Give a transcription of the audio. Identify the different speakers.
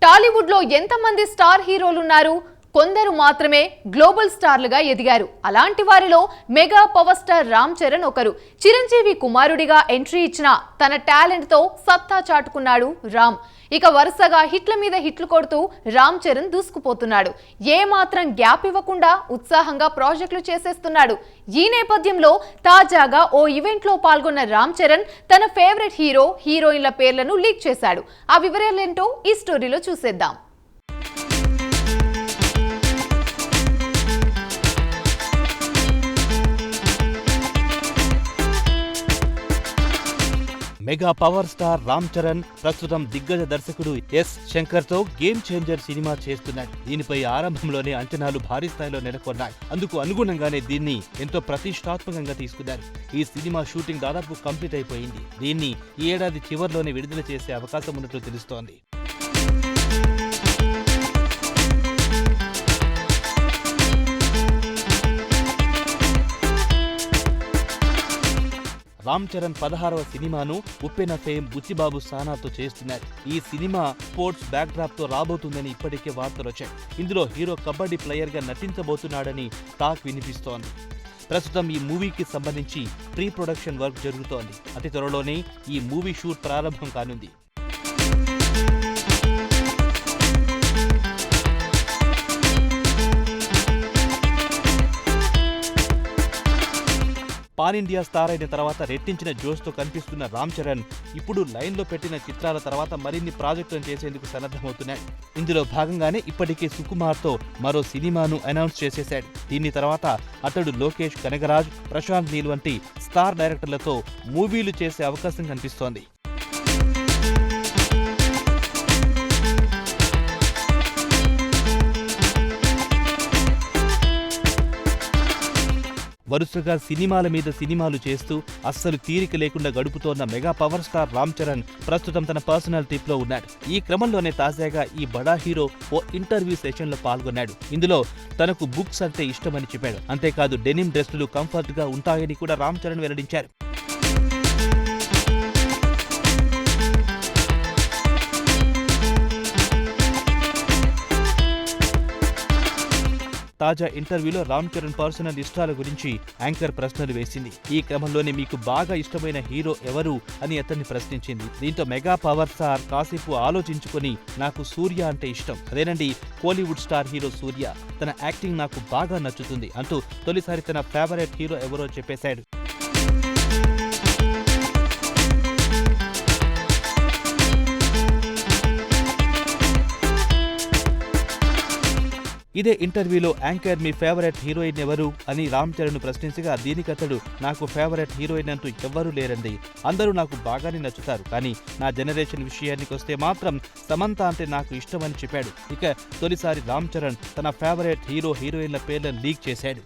Speaker 1: టాలీవుడ్ లో ఎంతమంది స్టార్ హీరోలున్నారు? కొందరు మాత్రమే గ్లోబల్ స్టార్లుగా ఎదిగారు. అలాంటి వారిలో mega power star Ram Charan ఒకరు. చిరంజీవి కుమారుడిగా ఎంట్రీ ఇచ్చిన తన టాలెంట్ తో సత్తా చాటుకున్నాడు రామ్. ఇక వరుసగా హిట్ల మీద హిట్లు కొడుతూ రామ్ చరణ్ దూసుకుపోతున్నాడు. ఏ మాత్రం గ్యాప్ ఇవ్వకుండా ఉత్సాహంగా ప్రాజెక్టులు చేసేస్తున్నాడు. ఈ నేపథ్యంలో తాజాగా ఓ ఈవెంట్ లో పాల్గొన్న రామ్ చరణ్ తన ఫేవరెట్ హీరోయిన్ల పేర్లను లీక్ చేశాడు. ఆ వివరాలేంటో ఈ స్టోరీలో చూసేద్దాం.
Speaker 2: Mega power star Ram Charan ప్రస్తుతం దిగ్గజ దర్శకుడు ఎస్ శంకర్ తో గేమ్ చేంజర్ సినిమా చేస్తున్నాడు. దీనిపై ఆరంభంలోనే అంచనాలు భారీ స్థాయిలో నెలకొన్నాయి. అందుకు అనుగుణంగానే దీన్ని ఎంతో ప్రతిష్టాత్మకంగా తీసుకున్నారు. ఈ సినిమా షూటింగ్ దాదాపు కంప్లీట్ అయిపోయింది. దీన్ని ఈ ఏడాది చివర్లోనే విడుదల చేసే అవకాశం ఉన్నట్లు తెలుస్తోంది. రామ్ చరణ్ 16వ సినిమాను ఉప్పెన ఫేమ్ బుచ్చిబాబు సానాతో చేస్తున్నారు. ఈ సినిమా స్పోర్ట్స్ బ్యాక్ డ్రాప్ తో రాబోతుందని ఇప్పటికే వార్తలు వచ్చాయి. ఇందులో హీరో కబడ్డీ ప్లేయర్ గా నటించబోతున్నాడని టాక్ వినిపిస్తోంది. ప్రస్తుతం ఈ మూవీకి సంబంధించి ప్రీ ప్రొడక్షన్ వర్క్ జరుగుతోంది. అతి త్వరలోనే ఈ మూవీ షూట్ ప్రారంభం కానుంది. పాన్ ఇండియా స్టార్ అయిన తర్వాత రెట్టించిన జోష్తో కనిపిస్తున్న రామ్ చరణ్ ఇప్పుడు లైన్లో పెట్టిన చిత్రాల తర్వాత మరిన్ని ప్రాజెక్టులను చేసేందుకు సన్నద్ధమవుతున్నాడు. ఇందులో భాగంగానే ఇప్పటికే సుకుమార్తో మరో సినిమాను అనౌన్స్ చేసేశాడు. దీని తర్వాత అతడు లోకేష్ కనగరాజ్, ప్రశాంత్ నీల్ వంటి స్టార్ డైరెక్టర్లతో మూవీలు చేసే అవకాశం కనిపిస్తోంది. వరుసగా సినిమాల మీద సినిమాలు చేస్తూ అస్సలు తీరిక లేకుండా గడుపుతోన్న mega power star Ram Charan ప్రస్తుతం తన పర్సనల్ ట్రిప్ లో ఉన్నాడు. ఈ క్రమంలోనే తాజాగా ఈ బడా హీరో ఓ ఇంటర్వ్యూ సెషన్ లో పాల్గొన్నాడు. ఇందులో తనకు బుక్స్ అంటే ఇష్టమని చెప్పాడు. అంతేకాదు డెనిమ్ డ్రెస్సులు కంఫర్ట్ గా ఉంటాయని కూడా రామ్ చరణ్ వెల్లడించారు. తాజా ఇంటర్వ్యూలో రామ్ చరణ్ పర్సనల్ ఇష్టాల గురించి యాంకర్ ప్రశ్నలు వేసింది. ఈ క్రమంలోనే మీకు బాగా ఇష్టమైన హీరో ఎవరు అని అతన్ని ప్రశ్నించింది. దీంతో మెగా పవర్ స్టార్ కాసేపు ఆలోచించుకొని నాకు సూర్య అంటే ఇష్టం, అదేనండి కోలీవుడ్ స్టార్ హీరో సూర్య, తన యాక్టింగ్ నాకు బాగా నచ్చుతుంది అంటూ తొలిసారి తన ఫేవరెట్ హీరో ఎవరో చెప్పేశాడు. ఇదే ఇంటర్వ్యూలో యాంకర్ మీ ఫేవరెట్ హీరోయిన్ ఎవరు అని రామ్ చరణ్ ప్రశ్నించగా దీనికతడు నాకు ఫేవరెట్ హీరోయిన్ అంటూ ఎవ్వరూ లేరండి, అందరూ నాకు బాగానే నచ్చుతారు, కానీ నా జనరేషన్ విషయానికి వస్తే మాత్రం సమంత అంటే నాకు ఇష్టమని చెప్పాడు. ఇక తొలిసారి రామ్ చరణ్ తన ఫేవరెట్ హీరోయిన్ల పేర్లను లీక్ చేశాడు.